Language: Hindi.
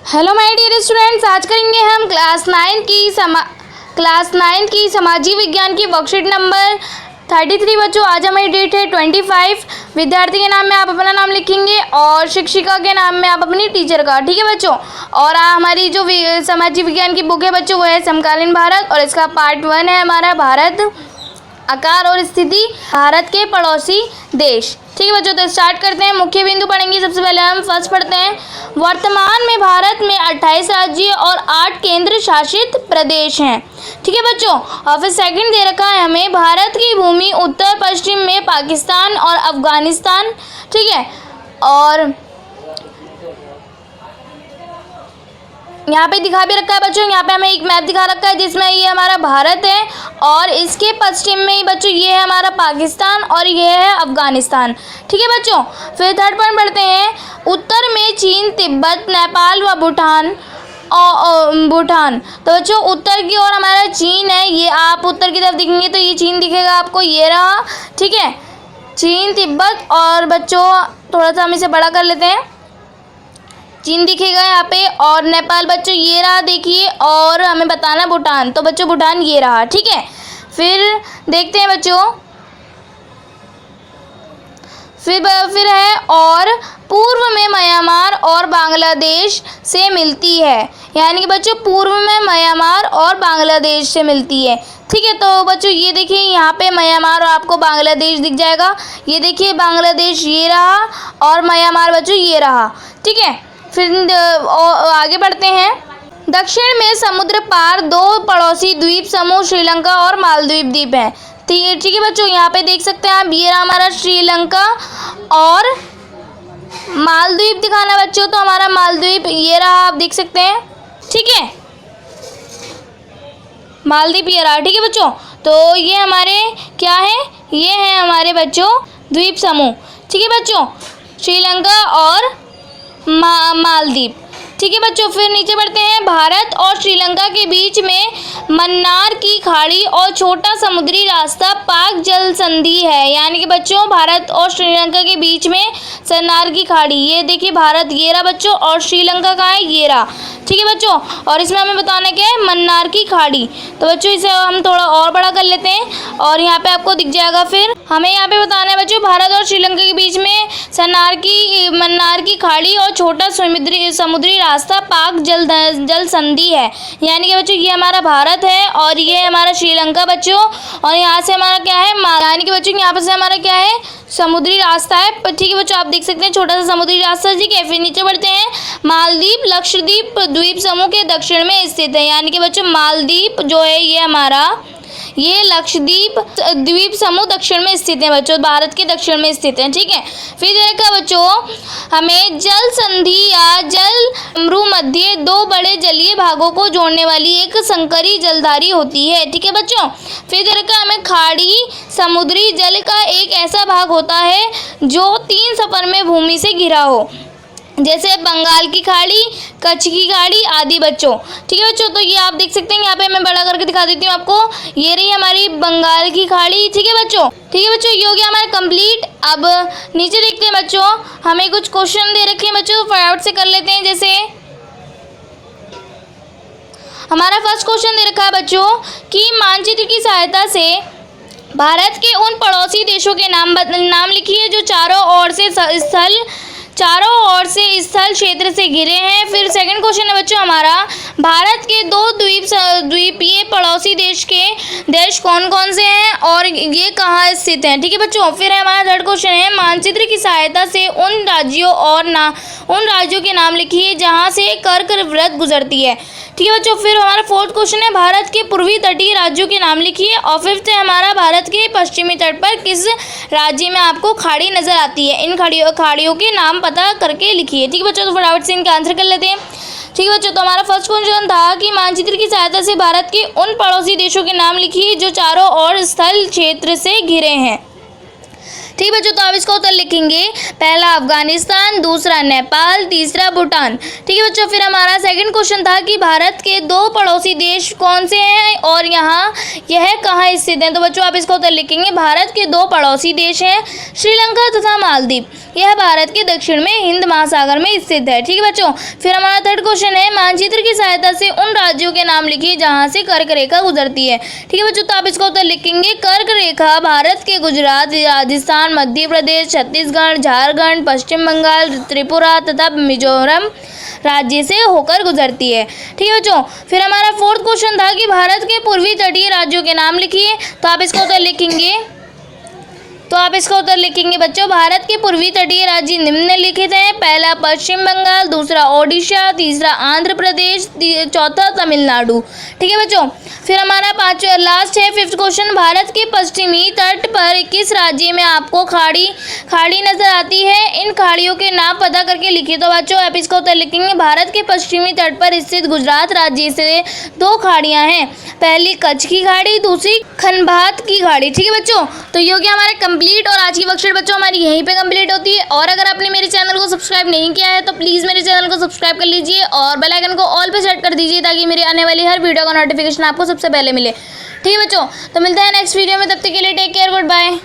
हेलो माय डियर स्टूडेंट्स, आज करेंगे हम क्लास 9 की सामाजिक विज्ञान की वर्कशीट नंबर 33। बच्चों, आज हमारी डेट है 25। विद्यार्थी के नाम में आप अपना नाम लिखेंगे और शिक्षिका के नाम में आप अपनी टीचर का। ठीक है बच्चों। और हमारी जो सामाजिक विज्ञान की बुक है बच्चों, वो है समकालीन भारत, और इसका पार्ट 1 है हमारा भारत, आकार और स्थिति, भारत के पड़ोसी देश। ठीक है बच्चों, तो स्टार्ट करते हैं। मुख्य बिंदु पढ़ेंगे। सबसे पहले हम फर्स्ट पढ़ते हैं। वर्तमान में भारत में 28 राज्य और 8 केंद्र शासित प्रदेश हैं। ठीक है बच्चों। और फिर सेकंड दे रखा है हमें, भारत की भूमि उत्तर पश्चिम में पाकिस्तान और अफगानिस्तान। ठीक है। और यहाँ पे दिखा भी रखा है बच्चों, यहाँ पे हमें एक मैप दिखा रखा है जिसमें ये हमारा भारत है और इसके पश्चिम में ही बच्चों ये है हमारा पाकिस्तान और ये है अफगानिस्तान। ठीक है बच्चों। फिर थर्ड पॉइंट पढ़ते हैं। उत्तर में चीन, तिब्बत, नेपाल व भूटान। तो बच्चों उत्तर की ओर हमारा चीन है, ये आप उत्तर की तरफ दिखेंगे तो ये चीन दिखेगा आपको, ये रहा। ठीक है, चीन, तिब्बत, और बच्चों थोड़ा सा हम इसे बड़ा कर लेते हैं, चीन दिखेगा यहाँ पे, और नेपाल बच्चों ये रहा देखिए, और हमें बताना भूटान, तो बच्चों भूटान ये रहा। ठीक है। फिर देखते हैं बच्चों, फिर है और पूर्व में म्यांमार और बांग्लादेश से मिलती है, यानी कि बच्चों पूर्व में म्यांमार और बांग्लादेश से मिलती है। ठीक है। तो बच्चों ये देखिए यहाँ पे म्यांमार और आपको बांग्लादेश दिख जाएगा, ये देखिए बांग्लादेश ये रहा और म्यांमार बच्चों ये रहा। ठीक है। फिर आगे बढ़ते हैं। दक्षिण में समुद्र पार 2 पड़ोसी द्वीप समूह श्रीलंका और मालदीव द्वीप हैं। ठीक है बच्चों, यहाँ पे देख सकते हैं आप, ये रहा हमारा श्रीलंका और मालदीव दिखाना बच्चों, तो हमारा मालदीव ये रहा, आप देख सकते हैं। ठीक है, मालदीव ये रहा। ठीक है बच्चों, तो ये हमारे क्या है, ये है हमारे बच्चों द्वीप समूह। ठीक है बच्चों, श्रीलंका और मालदीव। ठीक है बच्चों। फिर नीचे बढ़ते हैं। भारत और श्रीलंका के बीच में मन्नार की खाड़ी और छोटा समुद्री रास्ता पाक जल संधि है, यानी कि बच्चों भारत और श्रीलंका के बीच में मन्नार की खाड़ी, ये देखिए भारत ये रहा बच्चों, और श्रीलंका कहाँ है, ये रहा। ठीक है बच्चों। और इसमें हमें बताना क्या है, मन्नार की खाड़ी। तो बच्चों इसे हम थोड़ा और बड़ा कर लेते हैं और यहाँ पे आपको दिख जाएगा। फिर हमें यहाँ पे बताना है बच्चों, भारत और श्रीलंका के बीच में मन्नार की खाड़ी और छोटा समुद्री रास्ता पाक जल संधि है, यानी कि बच्चों ये हमारा भारत है और ये हमारा श्रीलंका बच्चों, और यहाँ से हमारा क्या है, यानी कि बच्चों यहाँ पर से हमारा क्या है, समुद्री रास्ता है। ठीक है बच्चों, आप देख सकते हैं छोटा सा समुद्री रास्ता। ठीक है। फिर नीचे बढ़ते हैं। मालदीव लक्षद्वीप द्वीप समूह के दक्षिण में स्थित है, यानी कि बच्चों मालदीव जो है ये हमारा, ये लक्षद्वीप द्वीप समूह दक्षिण में स्थित है बच्चों, भारत के दक्षिण में स्थित है। ठीक है। फिर देखा बच्चों, हमें जल संधि या जल मध्य 2 बड़े जलीय भागों को जोड़ने वाली एक संकरी जलधारी होती है। ठीक है बच्चों। फिर देखा हमें खाड़ी समुद्री जल का एक ऐसा भाग होता है जो 3 सफर में भूमि से घिरा हो, जैसे बंगाल की खाड़ी, कच्छ की खाड़ी आदि बच्चों। ठीक है बच्चों, तो ये आप देख सकते हैं, यहाँ पे मैं बड़ा करके दिखा देती हूँ आपको, ये रही हमारी बंगाल की खाड़ी। ठीक है बच्चों। ठीक है बच्चों, ये हो गया हमारा कंप्लीट। अब नीचे देखते हैं बच्चों, हमें कुछ क्वेश्चन दे रखे हैं बच्चों, फटाफट से कर लेते हैं। जैसे हमारा फर्स्ट क्वेश्चन दे रखा है बच्चों कि मानचित्र की सहायता से भारत के उन पड़ोसी देशों के नाम लिखिए जो चारों ओर स्थल क्षेत्र से घिरे हैं। फिर सेकंड क्वेश्चन है बच्चों हमारा, भारत के 2 द्वीपीय पड़ोसी देश कौन कौन से हैं और ये कहाँ स्थित हैं। ठीक है बच्चों। फिर हमारा थर्ड क्वेश्चन है, मानचित्र की सहायता से उन राज्यों के नाम लिखिए जहाँ से कर्क वृत्त गुजरती है। ठीक है बच्चों। फिर हमारा फोर्थ क्वेश्चन है, भारत के पूर्वी तटीय राज्यों के नाम लिखिए। और फिफ्थ है हमारा, भारत के पश्चिमी तट पर किस राज्य में आपको खाड़ी नजर आती है, इन खाड़ियों के नाम पता करके लिखिए। ठीक है बच्चों, तो फटाफट से इनका आंसर कर लेते हैं। ठीक है बच्चों, तो हमारा फर्स्ट क्वेश्चन था कि मानचित्र की सहायता से भारत के उन पड़ोसी देशों के नाम लिखिए जो चारों ओर स्थल क्षेत्र से घिरे हैं। ठीक है बच्चों, तो आप इसका उत्तर लिखेंगे पहला अफगानिस्तान, दूसरा नेपाल, तीसरा भूटान। ठीक है बच्चों, फिर हमारा सेकंड क्वेश्चन था कि भारत के 2 पड़ोसी देश कौन से हैं और यह कहाँ स्थित हैं। तो बच्चों आप इसका उत्तर लिखेंगे भारत के 2 पड़ोसी देश हैं श्रीलंका तथा मालदीव। यह भारत के दक्षिण में हिंद महासागर में स्थित है। ठीक है बच्चों, फिर हमारा थर्ड क्वेश्चन है मानचित्र की सहायता से उन राज्यों के नाम लिखिए जहाँ से कर्क रेखा गुजरती है। ठीक है बच्चों, तो आप इसका उत्तर लिखेंगे कर्क रेखा भारत के गुजरात, राजस्थान, मध्य प्रदेश, छत्तीसगढ़, झारखंड, पश्चिम बंगाल, त्रिपुरा तथा मिजोरम राज्य से होकर गुजरती है। ठीक है बच्चों, फिर हमारा फोर्थ क्वेश्चन था कि भारत के पूर्वी तटीय राज्यों के नाम लिखिए। तो आप इसका उत्तर लिखेंगे बच्चों भारत के पूर्वी तटीय राज्य निम्नलिखित हैं। पहला पश्चिम बंगाल, दूसरा ओडिशा, तीसरा आंध्र प्रदेश, चौथा तमिलनाडु। ठीक है बच्चों, फिर हमारा लास्ट है फिफ्थ क्वेश्चन, भारत के पश्चिमी तट पर किस राज्य में आपको खाड़ी नजर आती है। इन खाड़ियों के नाम पता करके लिखिए। तो बच्चों आप इसका उत्तर लिखेंगे भारत के पश्चिमी तट पर स्थित गुजरात राज्य से 2 खाड़ियां हैं, पहली कच्छ की खाड़ी, दूसरी खनबात की खाड़ी। ठीक है बच्चों, तो ये हो गया हमारा कंप्लीट और आज की वर्कशीट बच्चों हमारी यहीं पे कंप्लीट होती है। और अगर आपने मेरे चैनल को सब्सक्राइब नहीं किया है तो प्लीज़ मेरे चैनल को सब्सक्राइब कर लीजिए और बेल आइकन को ऑल पे सेट कर दीजिए ताकि मेरे आने वाली हर वीडियो का नोटिफिकेशन आपको सबसे पहले मिले। ठीक है बच्चों, तो मिलते हैं नेक्स्ट वीडियो में, तब तक के लिए टेक केयर, गुड बाय।